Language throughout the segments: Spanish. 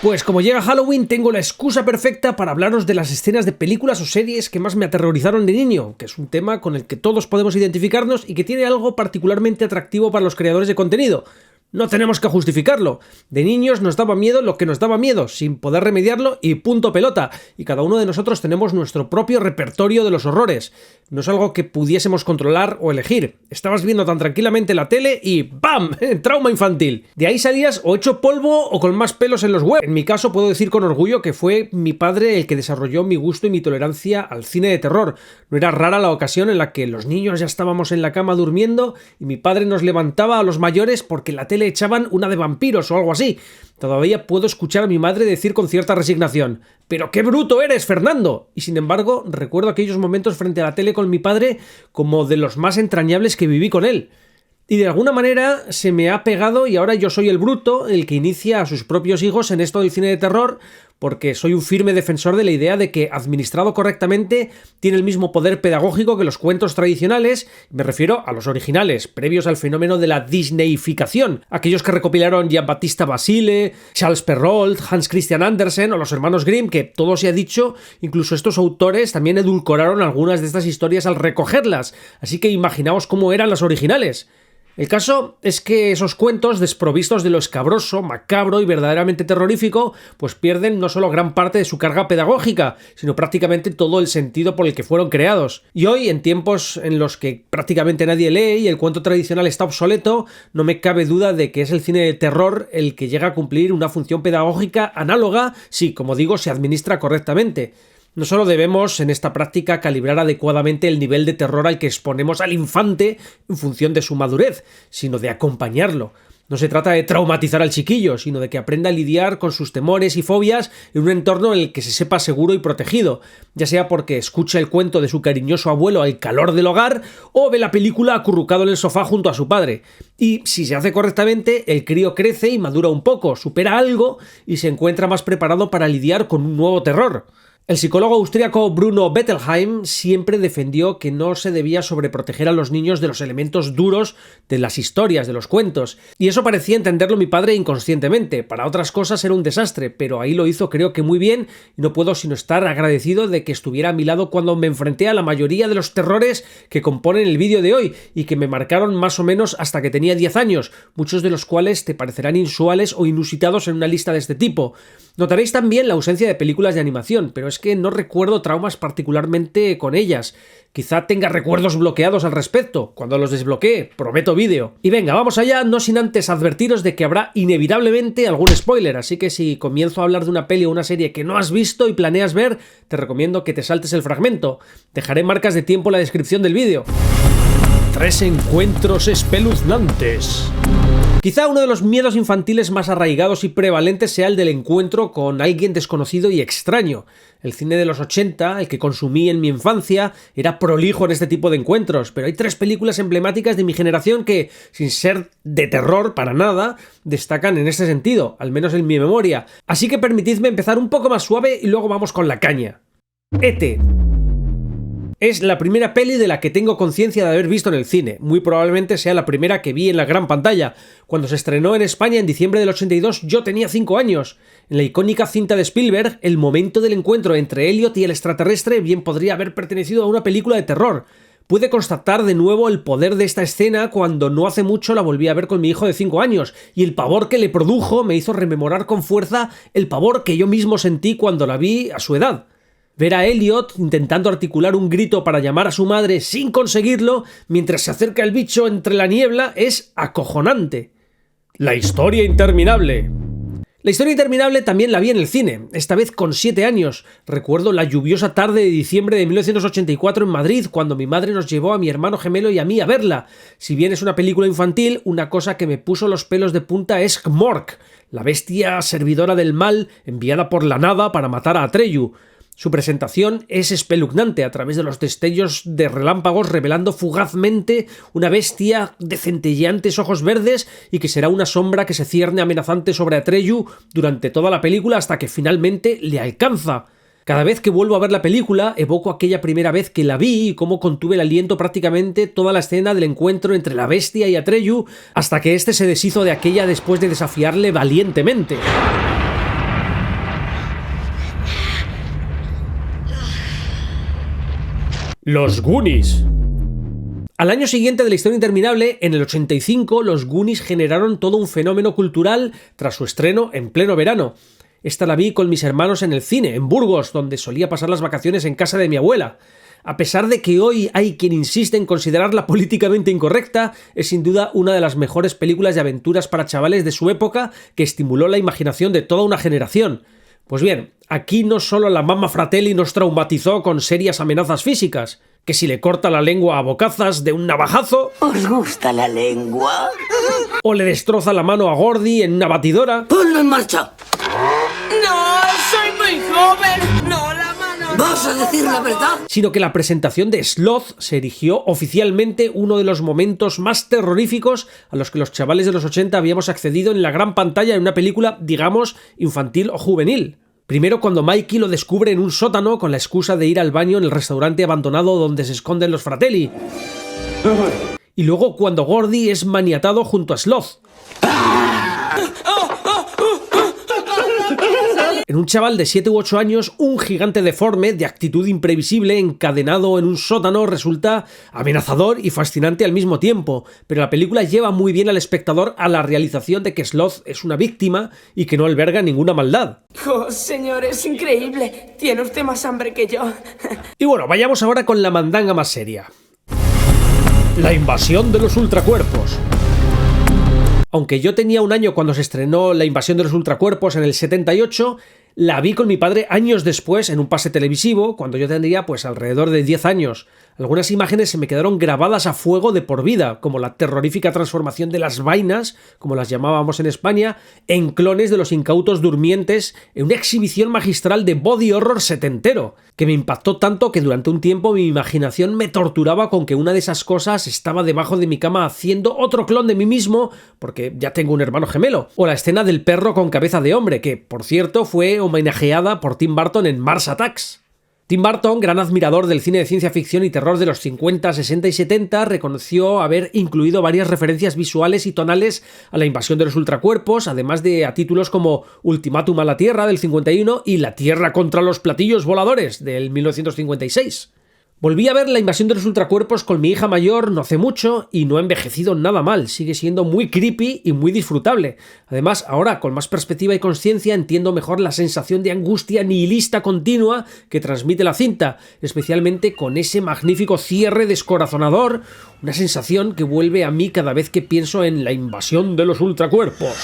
Pues como llega Halloween, tengo la excusa perfecta para hablaros de las escenas de películas o series que más me aterrorizaron de niño, que es un tema con el que todos podemos identificarnos y que tiene algo particularmente atractivo para los creadores de contenido. No tenemos que justificarlo. De niños nos daba miedo lo que nos daba miedo, sin poder remediarlo y punto pelota. Y cada uno de nosotros tenemos nuestro propio repertorio de los horrores. No es algo que pudiésemos controlar o elegir. Estabas viendo tan tranquilamente la tele y ¡bam! Trauma infantil. De ahí salías o hecho polvo o con más pelos en los huevos. En mi caso puedo decir con orgullo que fue mi padre el que desarrolló mi gusto y mi tolerancia al cine de terror. No era rara la ocasión en la que los niños ya estábamos en la cama durmiendo y mi padre nos levantaba a los mayores porque la tele le echaban una de vampiros o algo así. Todavía puedo escuchar a mi madre decir con cierta resignación: ¡pero qué bruto eres, Fernando! Y sin embargo, recuerdo aquellos momentos frente a la tele con mi padre como de los más entrañables que viví con él. Y de alguna manera se me ha pegado y ahora yo soy el bruto, el que inicia a sus propios hijos en esto del cine de terror, porque soy un firme defensor de la idea de que, administrado correctamente, tiene el mismo poder pedagógico que los cuentos tradicionales. Me refiero a los originales, previos al fenómeno de la disneyificación, aquellos que recopilaron Giambattista Basile, Charles Perrault, Hans Christian Andersen o los hermanos Grimm, que todo se ha dicho, incluso estos autores también edulcoraron algunas de estas historias al recogerlas, así que imaginaos cómo eran las originales. El caso es que esos cuentos, desprovistos de lo escabroso, macabro y verdaderamente terrorífico, pues pierden no solo gran parte de su carga pedagógica, sino prácticamente todo el sentido por el que fueron creados. Y hoy, en tiempos en los que prácticamente nadie lee y el cuento tradicional está obsoleto, no me cabe duda de que es el cine de terror el que llega a cumplir una función pedagógica análoga si, como digo, se administra correctamente. No solo debemos en esta práctica calibrar adecuadamente el nivel de terror al que exponemos al infante en función de su madurez, sino de acompañarlo. No se trata de traumatizar al chiquillo, sino de que aprenda a lidiar con sus temores y fobias en un entorno en el que se sepa seguro y protegido, ya sea porque escucha el cuento de su cariñoso abuelo al calor del hogar o ve la película acurrucado en el sofá junto a su padre. Y si se hace correctamente, el crío crece y madura un poco, supera algo y se encuentra más preparado para lidiar con un nuevo terror. El psicólogo austríaco Bruno Bettelheim siempre defendió que no se debía sobreproteger a los niños de los elementos duros de las historias, de los cuentos. Y eso parecía entenderlo mi padre inconscientemente. Para otras cosas era un desastre, pero ahí lo hizo creo que muy bien y no puedo sino estar agradecido de que estuviera a mi lado cuando me enfrenté a la mayoría de los terrores que componen el vídeo de hoy y que me marcaron más o menos hasta que tenía 10 años, muchos de los cuales te parecerán inusuales o inusitados en una lista de este tipo. Notaréis también la ausencia de películas de animación, pero es que no recuerdo traumas particularmente con ellas. Quizá tenga recuerdos bloqueados al respecto. Cuando los desbloquee, prometo vídeo. Y venga, vamos allá, no sin antes advertiros de que habrá inevitablemente algún spoiler, así que si comienzo a hablar de una peli o una serie que no has visto y planeas ver, te recomiendo que te saltes el fragmento. Dejaré marcas de tiempo en la descripción del vídeo. 3 encuentros espeluznantes. Quizá uno de los miedos infantiles más arraigados y prevalentes sea el del encuentro con alguien desconocido y extraño. El cine de los 80, el que consumí en mi infancia, era prolijo en este tipo de encuentros, pero hay 3 películas emblemáticas de mi generación que, sin ser de terror para nada, destacan en este sentido, al menos en mi memoria. Así que permitidme empezar un poco más suave y luego vamos con la caña. E.T. Es la primera peli de la que tengo conciencia de haber visto en el cine. Muy probablemente sea la primera que vi en la gran pantalla. Cuando se estrenó en España en diciembre del 82, yo tenía 5 años. En la icónica cinta de Spielberg, el momento del encuentro entre Elliot y el extraterrestre bien podría haber pertenecido a una película de terror. Pude constatar de nuevo el poder de esta escena cuando no hace mucho la volví a ver con mi hijo de 5 años, y el pavor que le produjo me hizo rememorar con fuerza el pavor que yo mismo sentí cuando la vi a su edad. Ver a Elliot intentando articular un grito para llamar a su madre sin conseguirlo mientras se acerca el bicho entre la niebla es acojonante. La historia interminable. La historia interminable también la vi en el cine, esta vez con 7 años. Recuerdo la lluviosa tarde de diciembre de 1984 en Madrid, cuando mi madre nos llevó a mi hermano gemelo y a mí a verla. Si bien es una película infantil, una cosa que me puso los pelos de punta es Gmork, la bestia servidora del mal enviada por la nada para matar a Atreyu. Su presentación es espeluznante a través de los destellos de relámpagos revelando fugazmente una bestia de centelleantes ojos verdes y que será una sombra que se cierne amenazante sobre Atreyu durante toda la película hasta que finalmente le alcanza. Cada vez que vuelvo a ver la película, evoco aquella primera vez que la vi y cómo contuve el aliento prácticamente toda la escena del encuentro entre la bestia y Atreyu hasta que éste se deshizo de aquella después de desafiarle valientemente. Los Goonies. Al año siguiente de La historia interminable, en el 85, los Goonies generaron todo un fenómeno cultural tras su estreno en pleno verano. Esta la vi con mis hermanos en el cine, en Burgos, donde solía pasar las vacaciones en casa de mi abuela. A pesar de que hoy hay quien insiste en considerarla políticamente incorrecta, es sin duda una de las mejores películas de aventuras para chavales de su época que estimuló la imaginación de toda una generación. Pues bien, aquí no solo la mamma Fratelli nos traumatizó con serias amenazas físicas, que si le corta la lengua a bocazas de un navajazo... ¿Os gusta la lengua? O le destroza la mano a Gordy en una batidora... ¡Ponlo en marcha! ¡No! ¡Soy muy joven! ¡No, la mano! ¿Vas a decir la verdad? Sino que la presentación de Sloth se erigió oficialmente uno de los momentos más terroríficos a los que los chavales de los 80 habíamos accedido en la gran pantalla en una película, digamos, infantil o juvenil. Primero cuando Mikey lo descubre en un sótano con la excusa de ir al baño en el restaurante abandonado donde se esconden los Fratelli. Y luego cuando Gordy es maniatado junto a Sloth. En un chaval de 7 u 8 años, un gigante deforme, de actitud imprevisible, encadenado en un sótano, resulta amenazador y fascinante al mismo tiempo, pero la película lleva muy bien al espectador a la realización de que Sloth es una víctima y que no alberga ninguna maldad. Oh, señor, es increíble. Tiene usted más hambre que yo. Y bueno, vayamos ahora con la mandanga más seria. La invasión de los ultracuerpos. Aunque yo tenía un año cuando se estrenó La invasión de los ultracuerpos en el 78, la vi con mi padre años después en un pase televisivo, cuando yo tendría pues alrededor de 10 años. Algunas imágenes se me quedaron grabadas a fuego de por vida, como la terrorífica transformación de las vainas, como las llamábamos en España, en clones de los incautos durmientes, en una exhibición magistral de body horror setentero, que me impactó tanto que durante un tiempo mi imaginación me torturaba con que una de esas cosas estaba debajo de mi cama haciendo otro clon de mí mismo, porque ya tengo un hermano gemelo. O la escena del perro con cabeza de hombre, que, por cierto, fue homenajeada por Tim Burton en Mars Attacks. Tim Burton, gran admirador del cine de ciencia ficción y terror de los 50, 60 y 70, reconoció haber incluido varias referencias visuales y tonales a la invasión de los ultracuerpos, además de a títulos como Ultimátum a la Tierra del 51 y La Tierra contra los platillos voladores del 1956. Volví a ver La invasión de los ultracuerpos con mi hija mayor no hace mucho y no ha envejecido nada mal, sigue siendo muy creepy y muy disfrutable. Además, ahora con más perspectiva y conciencia entiendo mejor la sensación de angustia nihilista continua que transmite la cinta, especialmente con ese magnífico cierre descorazonador, una sensación que vuelve a mí cada vez que pienso en La invasión de los ultracuerpos.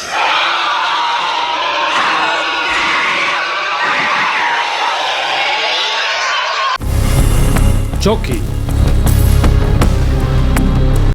Chucky.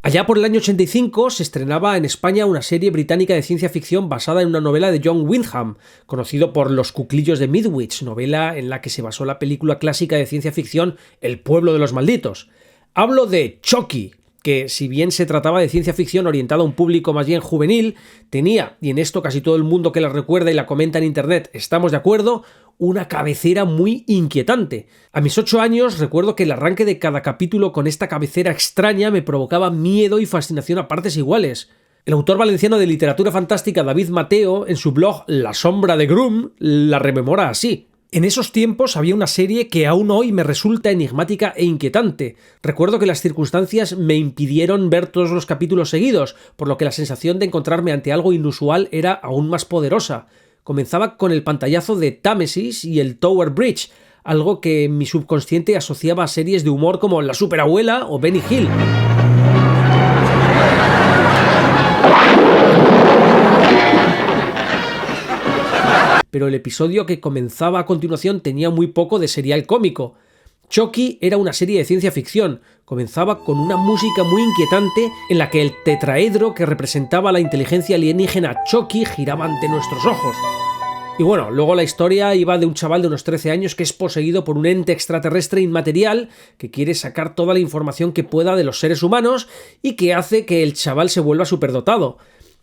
Allá por el año 85 se estrenaba en España una serie británica de ciencia ficción basada en una novela de John Wyndham, conocido por Los cuclillos de Midwich, novela en la que se basó la película clásica de ciencia ficción El pueblo de los malditos. Hablo de Chucky, que si bien se trataba de ciencia ficción orientada a un público más bien juvenil, tenía, y en esto casi todo el mundo que la recuerda y la comenta en internet estamos de acuerdo, una cabecera muy inquietante. A mis 8 años recuerdo que el arranque de cada capítulo con esta cabecera extraña me provocaba miedo y fascinación a partes iguales. El autor valenciano de literatura fantástica David Mateo, en su blog La sombra de Groom, la rememora así. En esos tiempos había una serie que aún hoy me resulta enigmática e inquietante. Recuerdo que las circunstancias me impidieron ver todos los capítulos seguidos, por lo que la sensación de encontrarme ante algo inusual era aún más poderosa. Comenzaba con el pantallazo de Támesis y el Tower Bridge, algo que mi subconsciente asociaba a series de humor como La Superabuela o Benny Hill. Pero el episodio que comenzaba a continuación tenía muy poco de serial cómico. Chucky era una serie de ciencia ficción. Comenzaba con una música muy inquietante en la que el tetraedro que representaba la inteligencia alienígena Chucky giraba ante nuestros ojos. Y bueno, luego la historia iba de un chaval de unos 13 años que es poseído por un ente extraterrestre inmaterial que quiere sacar toda la información que pueda de los seres humanos y que hace que el chaval se vuelva superdotado.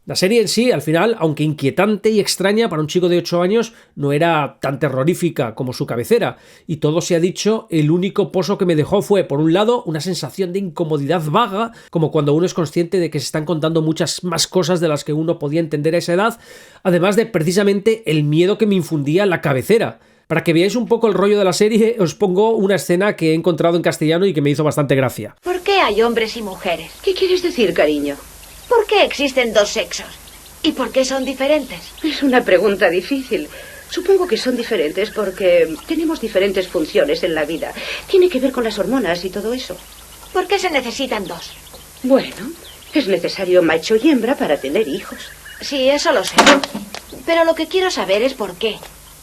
La serie en sí, al final, aunque inquietante y extraña para un chico de 8 años, no era tan terrorífica como su cabecera. Y todo se ha dicho, el único pozo que me dejó fue, por un lado, una sensación de incomodidad vaga, como cuando uno es consciente de que se están contando muchas más cosas de las que uno podía entender a esa edad, además de precisamente el miedo que me infundía la cabecera. Para que veáis un poco el rollo de la serie, os pongo una escena que he encontrado en castellano y que me hizo bastante gracia. ¿Por qué hay hombres y mujeres? ¿Qué quieres decir, cariño? ¿Por qué existen dos sexos? ¿Y por qué son diferentes? Es una pregunta difícil. Supongo que son diferentes porque tenemos diferentes funciones en la vida. Tiene que ver con las hormonas y todo eso. ¿Por qué se necesitan dos? Bueno, es necesario macho y hembra para tener hijos. Sí, eso lo sé. Pero lo que quiero saber es por qué.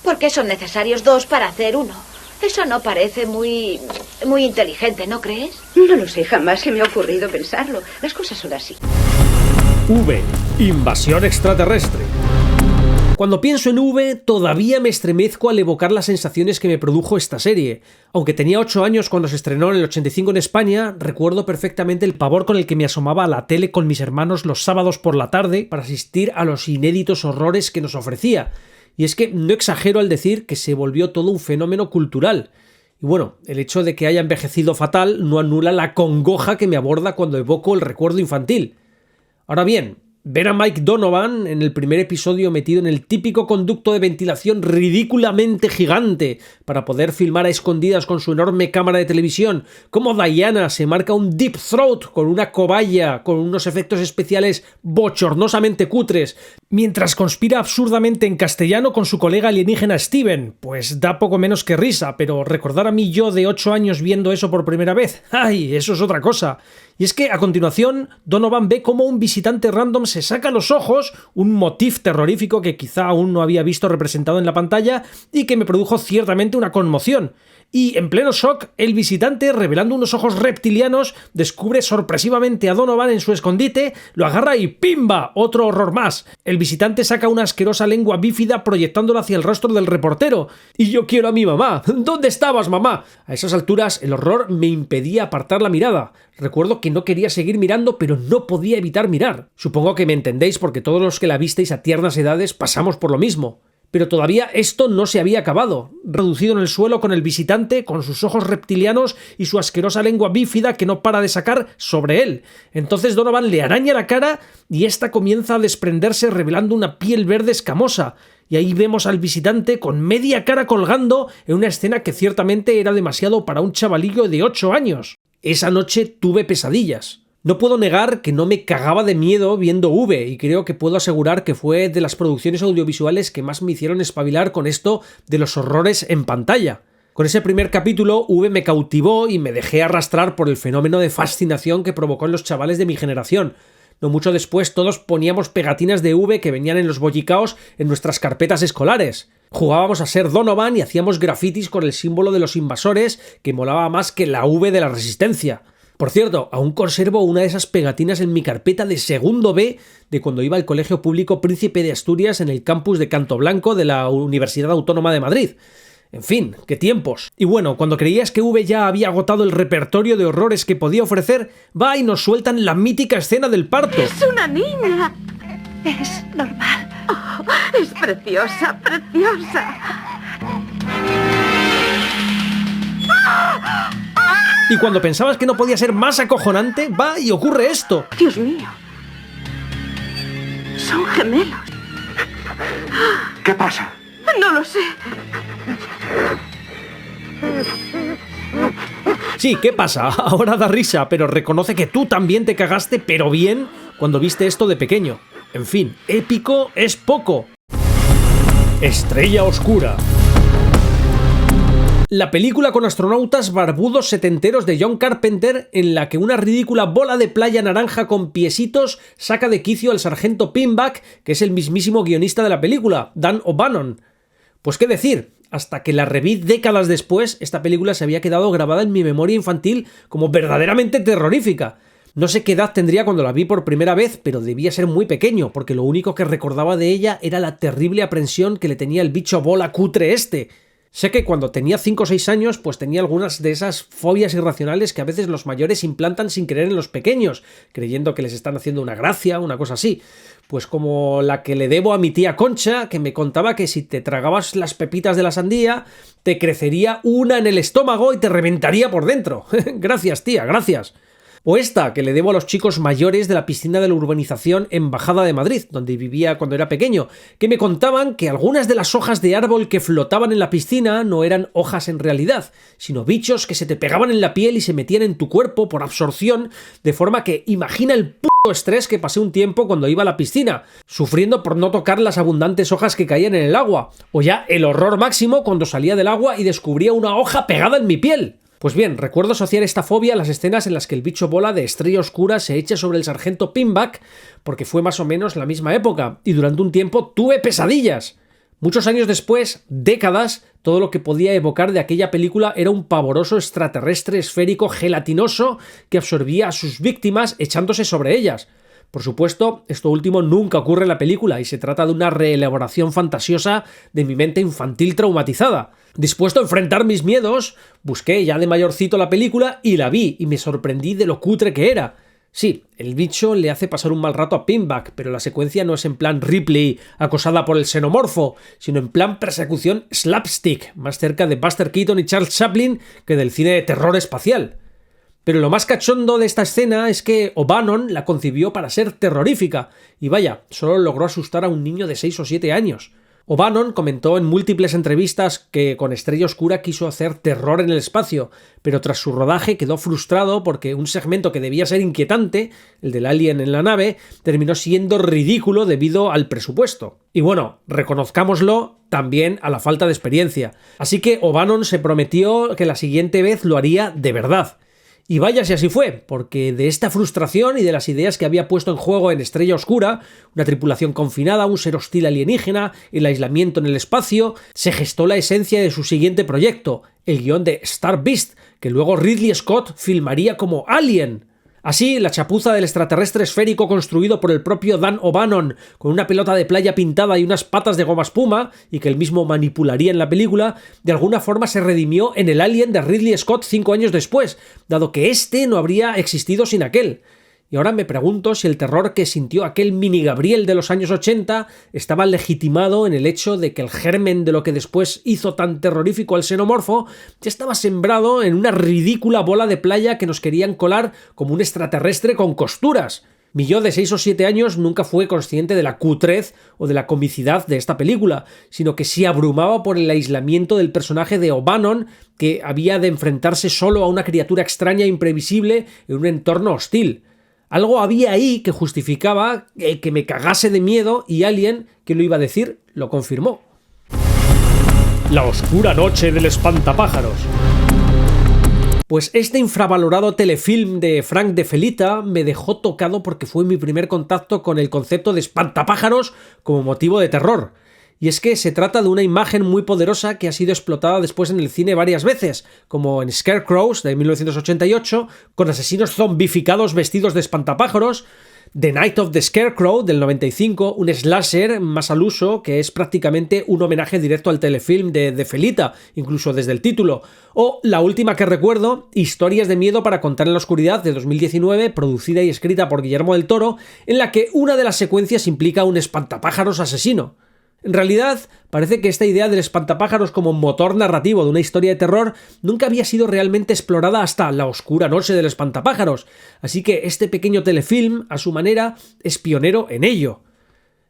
¿Por qué son necesarios dos para hacer uno? Eso no parece muy inteligente, ¿no crees? No lo sé, jamás se me ha ocurrido pensarlo. Las cosas son así. V. Invasión extraterrestre. Cuando pienso en V, todavía me estremezco al evocar las sensaciones que me produjo esta serie. Aunque tenía 8 años cuando se estrenó en el 85 en España, recuerdo perfectamente el pavor con el que me asomaba a la tele con mis hermanos los sábados por la tarde para asistir a los inéditos horrores que nos ofrecía. Y es que no exagero al decir que se volvió todo un fenómeno cultural. Y bueno, el hecho de que haya envejecido fatal no anula la congoja que me aborda cuando evoco el recuerdo infantil. Ahora bien, ver a Mike Donovan en el primer episodio metido en el típico conducto de ventilación ridículamente gigante para poder filmar a escondidas con su enorme cámara de televisión, como Diana se marca un deep throat con una cobaya con unos efectos especiales bochornosamente cutres, mientras conspira absurdamente en castellano con su colega alienígena Steven, pues da poco menos que risa, pero recordar a mí yo de 8 años viendo eso por primera vez, ¡ay! Eso es otra cosa. Y es que a continuación Donovan ve cómo un visitante random se saca los ojos, un motif terrorífico que quizá aún no había visto representado en la pantalla y que me produjo ciertamente una conmoción. Y en pleno shock, el visitante, revelando unos ojos reptilianos, descubre sorpresivamente a Donovan en su escondite, lo agarra y ¡pimba! Otro horror más. El visitante saca una asquerosa lengua bífida proyectándola hacia el rostro del reportero. Y yo quiero a mi mamá. ¿Dónde estabas, mamá? A esas alturas, el horror me impedía apartar la mirada. Recuerdo que no quería seguir mirando, pero no podía evitar mirar. Supongo que me entendéis porque todos los que la visteis a tiernas edades pasamos por lo mismo. Pero todavía esto no se había acabado. Reducido en el suelo con el visitante, con sus ojos reptilianos y su asquerosa lengua bífida que no para de sacar sobre él. Entonces Donovan le araña la cara y esta comienza a desprenderse revelando una piel verde escamosa. Y ahí vemos al visitante con media cara colgando en una escena que ciertamente era demasiado para un chavalillo de 8 años. Esa noche tuve pesadillas. No puedo negar que no me cagaba de miedo viendo V y creo que puedo asegurar que fue de las producciones audiovisuales que más me hicieron espabilar con esto de los horrores en pantalla. Con ese primer capítulo, V me cautivó y me dejé arrastrar por el fenómeno de fascinación que provocó en los chavales de mi generación. No mucho después todos poníamos pegatinas de V que venían en los bollicaos en nuestras carpetas escolares. Jugábamos a ser Donovan y hacíamos grafitis con el símbolo de los invasores que molaba más que la V de la resistencia. Por cierto, aún conservo una de esas pegatinas en mi carpeta de segundo B de cuando iba al Colegio Público Príncipe de Asturias en el campus de Canto Blanco de la Universidad Autónoma de Madrid. En fin, qué tiempos. Y bueno, cuando creías que V ya había agotado el repertorio de horrores que podía ofrecer, va y nos sueltan la mítica escena del parto. ¡Es una niña! Es normal. Oh, es preciosa, preciosa. Y cuando pensabas que no podía ser más acojonante, va y ocurre esto. Dios mío. Son gemelos. ¿Qué pasa? No lo sé. Sí, ¿qué pasa? Ahora da risa, pero reconoce que tú también te cagaste, pero bien, cuando viste esto de pequeño. En fin, épico es poco. Estrella Oscura. La película con astronautas barbudos setenteros de John Carpenter, en la que una ridícula bola de playa naranja con piecitos saca de quicio al sargento Pinback, que es el mismísimo guionista de la película, Dan O'Bannon. Pues qué decir, hasta que la reví décadas después, esta película se había quedado grabada en mi memoria infantil como verdaderamente terrorífica. No sé qué edad tendría cuando la vi por primera vez, pero debía ser muy pequeño, porque lo único que recordaba de ella era la terrible aprensión que le tenía el bicho bola cutre este. Sé que cuando tenía 5 o 6 años, pues tenía algunas de esas fobias irracionales que a veces los mayores implantan sin querer en los pequeños, creyendo que les están haciendo una gracia, una cosa así. Pues como la que le debo a mi tía Concha, que me contaba que si te tragabas las pepitas de la sandía, te crecería una en el estómago y te reventaría por dentro. Gracias, tía, gracias. O esta, que le debo a los chicos mayores de la piscina de la urbanización Embajada de Madrid, donde vivía cuando era pequeño, que me contaban que algunas de las hojas de árbol que flotaban en la piscina no eran hojas en realidad, sino bichos que se te pegaban en la piel y se metían en tu cuerpo por absorción, de forma que imagina el estrés que pasé un tiempo cuando iba a la piscina, sufriendo por no tocar las abundantes hojas que caían en el agua, o ya el horror máximo cuando salía del agua y descubría una hoja pegada en mi piel. Pues bien, recuerdo asociar esta fobia a las escenas en las que el bicho bola de Estrella Oscura se echa sobre el sargento Pinback, porque fue más o menos la misma época, y durante un tiempo tuve pesadillas. Muchos años después, décadas, todo lo que podía evocar de aquella película era un pavoroso extraterrestre esférico gelatinoso que absorbía a sus víctimas echándose sobre ellas. Por supuesto, esto último nunca ocurre en la película y se trata de una reelaboración fantasiosa de mi mente infantil traumatizada. Dispuesto a enfrentar mis miedos, busqué ya de mayorcito la película y la vi y me sorprendí de lo cutre que era. Sí, el bicho le hace pasar un mal rato a Pinback, pero la secuencia no es en plan Ripley acosada por el xenomorfo, sino en plan persecución slapstick, más cerca de Buster Keaton y Charles Chaplin que del cine de terror espacial. Pero lo más cachondo de esta escena es que O'Bannon la concibió para ser terrorífica, y vaya, solo logró asustar a un niño de 6 o 7 años. O'Bannon comentó en múltiples entrevistas que con Estrella Oscura quiso hacer terror en el espacio, pero tras su rodaje quedó frustrado porque un segmento que debía ser inquietante, el del alien en la nave, terminó siendo ridículo debido al presupuesto. Y bueno, reconozcámoslo, también a la falta de experiencia. Así que O'Bannon se prometió que la siguiente vez lo haría de verdad. Y vaya si así fue, porque de esta frustración y de las ideas que había puesto en juego en Estrella Oscura, una tripulación confinada, un ser hostil alienígena, el aislamiento en el espacio, se gestó la esencia de su siguiente proyecto, el guión de Star Beast, que luego Ridley Scott filmaría como Alien. Así, la chapuza del extraterrestre esférico construido por el propio Dan O'Bannon, con una pelota de playa pintada y unas patas de goma espuma, y que él mismo manipularía en la película, de alguna forma se redimió en el Alien de Ridley Scott 5 años después, dado que este no habría existido sin aquel. Y ahora me pregunto si el terror que sintió aquel mini Gabriel de los años 80 estaba legitimado en el hecho de que el germen de lo que después hizo tan terrorífico al xenomorfo ya estaba sembrado en una ridícula bola de playa que nos querían colar como un extraterrestre con costuras. Mi yo de 6 o 7 años nunca fue consciente de la cutrez o de la comicidad de esta película, sino que se abrumaba por el aislamiento del personaje de O'Bannon, que había de enfrentarse solo a una criatura extraña e imprevisible en un entorno hostil. Algo había ahí que justificaba que me cagase de miedo y alguien que lo iba a decir lo confirmó. La oscura noche del espantapájaros. Pues este infravalorado telefilm de Frank de Felita me dejó tocado porque fue mi primer contacto con el concepto de espantapájaros como motivo de terror. Y es que se trata de una imagen muy poderosa que ha sido explotada después en el cine varias veces, como en Scarecrows de 1988, con asesinos zombificados vestidos de espantapájaros, The Night of the Scarecrow del 95, un slasher más al uso que es prácticamente un homenaje directo al telefilm de Felita, incluso desde el título, o la última que recuerdo, Historias de miedo para contar en la oscuridad de 2019, producida y escrita por Guillermo del Toro, en la que una de las secuencias implica un espantapájaros asesino. En realidad, parece que esta idea del espantapájaros como motor narrativo de una historia de terror nunca había sido realmente explorada hasta La oscura noche del espantapájaros, así que este pequeño telefilm, a su manera, es pionero en ello.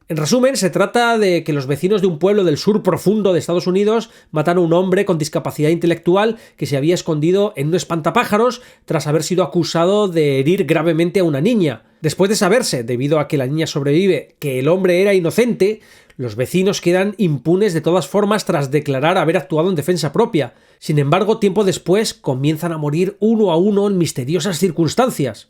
En resumen, se trata de que los vecinos de un pueblo del sur profundo de Estados Unidos mataron a un hombre con discapacidad intelectual que se había escondido en un espantapájaros tras haber sido acusado de herir gravemente a una niña. Después de saberse, debido a que la niña sobrevive, que el hombre era inocente, los vecinos quedan impunes de todas formas tras declarar haber actuado en defensa propia. Sin embargo, tiempo después comienzan a morir uno a uno en misteriosas circunstancias.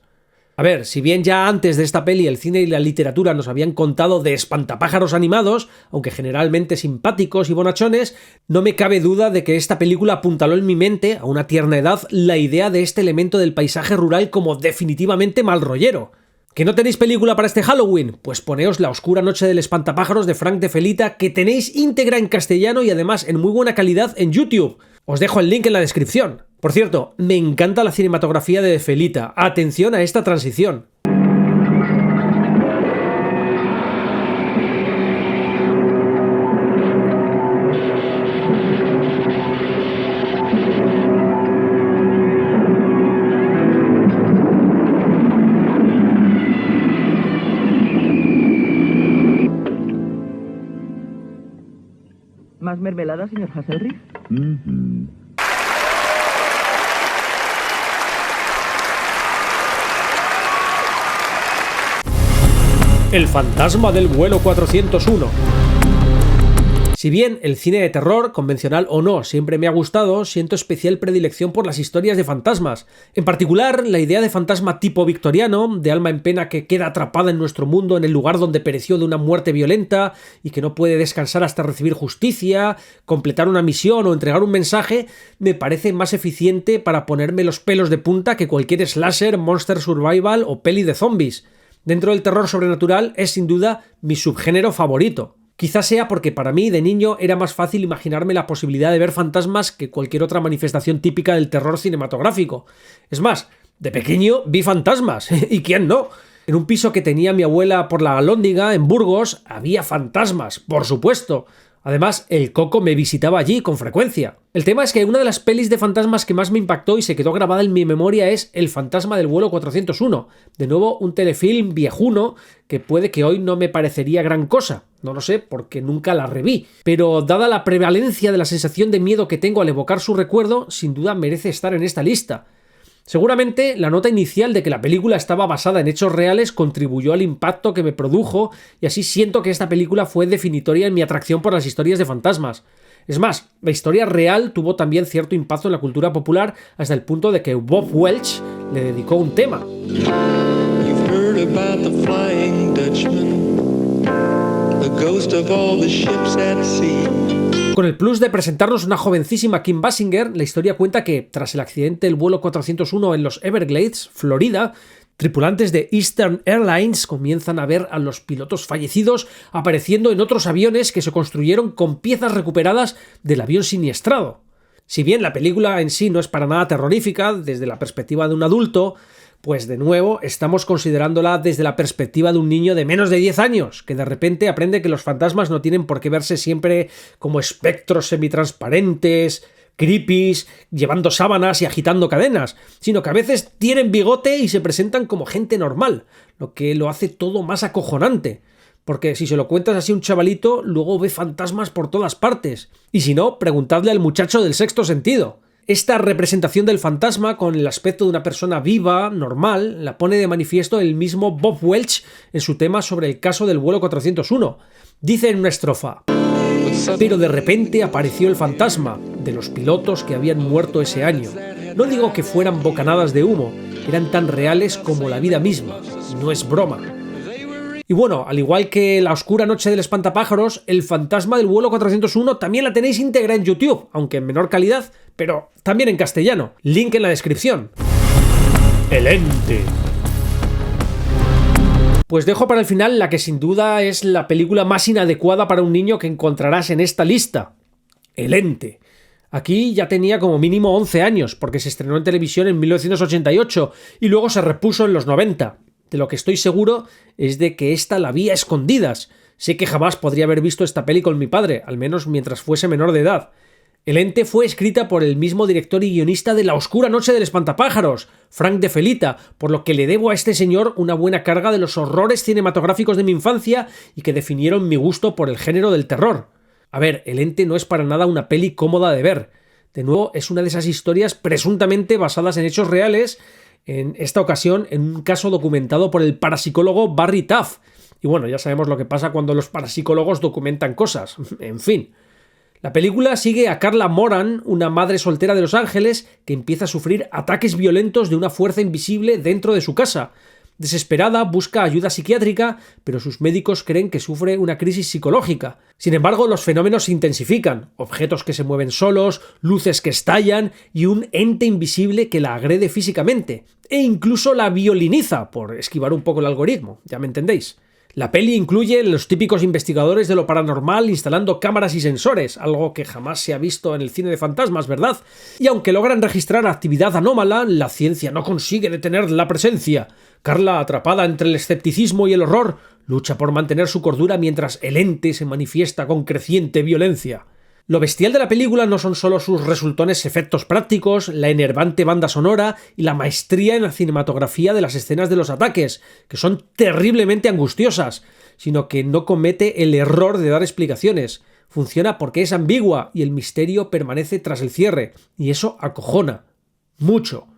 A ver, si bien ya antes de esta peli el cine y la literatura nos habían contado de espantapájaros animados, aunque generalmente simpáticos y bonachones, no me cabe duda de que esta película apuntaló en mi mente, a una tierna edad, la idea de este elemento del paisaje rural como definitivamente mal rollero. ¿Que no tenéis película para este Halloween? Pues poneos La oscura noche del espantapájaros de Frank de Felita, que tenéis íntegra en castellano y además en muy buena calidad en YouTube. Os dejo el link en la descripción. Por cierto, me encanta la cinematografía de Felita. Atención a esta transición. mermelada, señor Hasselrich? El fantasma del vuelo 401. Si bien el cine de terror, convencional o no, siempre me ha gustado, siento especial predilección por las historias de fantasmas. En particular, la idea de fantasma tipo victoriano, de alma en pena que queda atrapada en nuestro mundo en el lugar donde pereció de una muerte violenta y que no puede descansar hasta recibir justicia, completar una misión o entregar un mensaje, me parece más eficiente para ponerme los pelos de punta que cualquier slasher, monster survival o peli de zombies. Dentro del terror sobrenatural es sin duda mi subgénero favorito. Quizás sea porque para mí de niño era más fácil imaginarme la posibilidad de ver fantasmas que cualquier otra manifestación típica del terror cinematográfico. Es más, de pequeño vi fantasmas, ¿y quién no? En un piso que tenía mi abuela por la Alhóndiga, en Burgos, había fantasmas, por supuesto. Además, el Coco me visitaba allí con frecuencia. El tema es que una de las pelis de fantasmas que más me impactó y se quedó grabada en mi memoria es El fantasma del vuelo 401. De nuevo, un telefilm viejuno que puede que hoy no me parecería gran cosa. No lo sé, porque nunca la reví. Pero dada la prevalencia de la sensación de miedo que tengo al evocar su recuerdo, sin duda merece estar en esta lista. Seguramente la nota inicial de que la película estaba basada en hechos reales contribuyó al impacto que me produjo y así siento que esta película fue definitoria en mi atracción por las historias de fantasmas. Es más, la historia real tuvo también cierto impacto en la cultura popular hasta el punto de que Bob Welch le dedicó un tema. You've heard about the Flying Dutchman, the ghost of all the ships at sea. Con el plus de presentarnos una jovencísima Kim Basinger, la historia cuenta que, tras el accidente del vuelo 401 en los Everglades, Florida, tripulantes de Eastern Airlines comienzan a ver a los pilotos fallecidos apareciendo en otros aviones que se construyeron con piezas recuperadas del avión siniestrado. Si bien la película en sí no es para nada terrorífica desde la perspectiva de un adulto, pues de nuevo estamos considerándola desde la perspectiva de un niño de menos de 10 años, que de repente aprende que los fantasmas no tienen por qué verse siempre como espectros semitransparentes, creepies, llevando sábanas y agitando cadenas, sino que a veces tienen bigote y se presentan como gente normal, lo que lo hace todo más acojonante. Porque si se lo cuentas así a un chavalito, luego ve fantasmas por todas partes. Y si no, preguntadle al muchacho del Sexto Sentido. Esta representación del fantasma con el aspecto de una persona viva, normal, la pone de manifiesto el mismo Bob Welch en su tema sobre el caso del vuelo 401. Dice en una estrofa: pero de repente apareció el fantasma de los pilotos que habían muerto ese año. No digo que fueran bocanadas de humo, eran tan reales como la vida misma. No es broma. Y bueno, al igual que La oscura noche del espantapájaros, El fantasma del vuelo 401 también la tenéis íntegra en YouTube, aunque en menor calidad, pero también en castellano. Link en la descripción. El ente. Pues dejo para el final la que sin duda es la película más inadecuada para un niño que encontrarás en esta lista. El ente. Aquí ya tenía como mínimo 11 años, porque se estrenó en televisión en 1988 y luego se repuso en los 90. De lo que estoy seguro es de que esta la vi a escondidas. Sé que jamás podría haber visto esta peli con mi padre, al menos mientras fuese menor de edad. El ente fue escrita por el mismo director y guionista de La oscura noche del espantapájaros, Frank De Felita, por lo que le debo a este señor una buena carga de los horrores cinematográficos de mi infancia y que definieron mi gusto por el género del terror. A ver, El ente no es para nada una peli cómoda de ver. De nuevo, es una de esas historias presuntamente basadas en hechos reales, en esta ocasión en un caso documentado por el parapsicólogo Barry Taff. Y bueno, ya sabemos lo que pasa cuando los parapsicólogos documentan cosas. En fin. La película sigue a Carla Moran, una madre soltera de Los Ángeles que empieza a sufrir ataques violentos de una fuerza invisible dentro de su casa. Desesperada, busca ayuda psiquiátrica, pero sus médicos creen que sufre una crisis psicológica. Sin embargo, los fenómenos se intensifican. Objetos que se mueven solos, luces que estallan y un ente invisible que la agrede físicamente. E incluso la violiniza, por esquivar un poco el algoritmo, ya me entendéis. La peli incluye los típicos investigadores de lo paranormal instalando cámaras y sensores, algo que jamás se ha visto en el cine de fantasmas, ¿verdad? Y aunque logran registrar actividad anómala, la ciencia no consigue detener la presencia. Carla, atrapada entre el escepticismo y el horror, lucha por mantener su cordura mientras el ente se manifiesta con creciente violencia. Lo bestial de la película no son solo sus resultones efectos prácticos, la enervante banda sonora y la maestría en la cinematografía de las escenas de los ataques, que son terriblemente angustiosas, sino que no comete el error de dar explicaciones. Funciona porque es ambigua y el misterio permanece tras el cierre, y eso acojona. Mucho.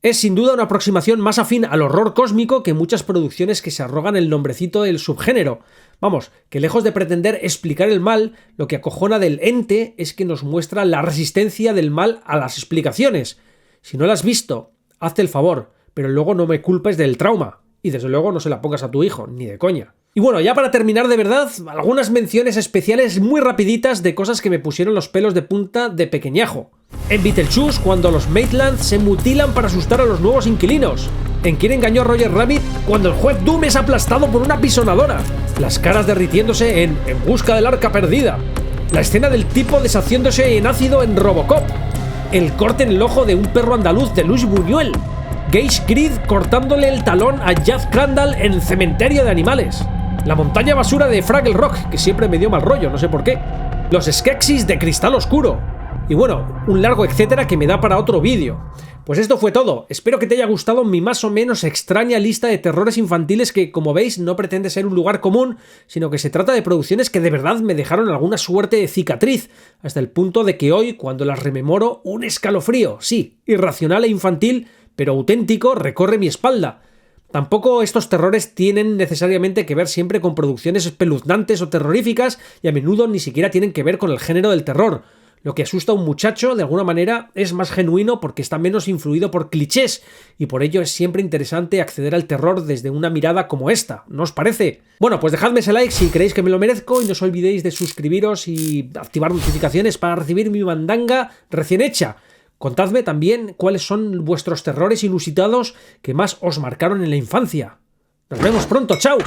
Es sin duda una aproximación más afín al horror cósmico que muchas producciones que se arrogan el nombrecito del subgénero. Vamos, que lejos de pretender explicar el mal, lo que acojona del ente es que nos muestra la resistencia del mal a las explicaciones. Si no la has visto, hazte el favor, pero luego no me culpes del trauma. Y desde luego no se la pongas a tu hijo, ni de coña. Y bueno, ya para terminar de verdad, algunas menciones especiales muy rapiditas de cosas que me pusieron los pelos de punta de pequeñajo. En Beetlejuice, cuando los Maitland se mutilan para asustar a los nuevos inquilinos. En ¿Quién engañó a Roger Rabbit? Cuando el juez Doom es aplastado por una pisonadora. Las caras derritiéndose en busca del arca perdida. La escena del tipo deshaciéndose en ácido en Robocop. El corte en el ojo de un perro andaluz de Luis Buñuel. Gage Creed cortándole el talón a Jack Crandall en el cementerio de animales. La montaña basura de Fraggle Rock, que siempre me dio mal rollo, no sé por qué. Los Skeksis de cristal oscuro. Y bueno, un largo etcétera que me da para otro vídeo. Pues esto fue todo. Espero que te haya gustado mi más o menos extraña lista de terrores infantiles que, como veis, no pretende ser un lugar común, sino que se trata de producciones que de verdad me dejaron alguna suerte de cicatriz, hasta el punto de que hoy, cuando las rememoro, un escalofrío, sí, irracional e infantil, pero auténtico, recorre mi espalda. Tampoco estos terrores tienen necesariamente que ver siempre con producciones espeluznantes o terroríficas, y a menudo ni siquiera tienen que ver con el género del terror. Lo que asusta a un muchacho, de alguna manera, es más genuino porque está menos influido por clichés, y por ello es siempre interesante acceder al terror desde una mirada como esta, ¿no os parece? Bueno, pues dejadme ese like si creéis que me lo merezco, y no os olvidéis de suscribiros y activar notificaciones para recibir mi mandanga recién hecha. Contadme también cuáles son vuestros terrores inusitados que más os marcaron en la infancia. Nos vemos pronto, ¡chao!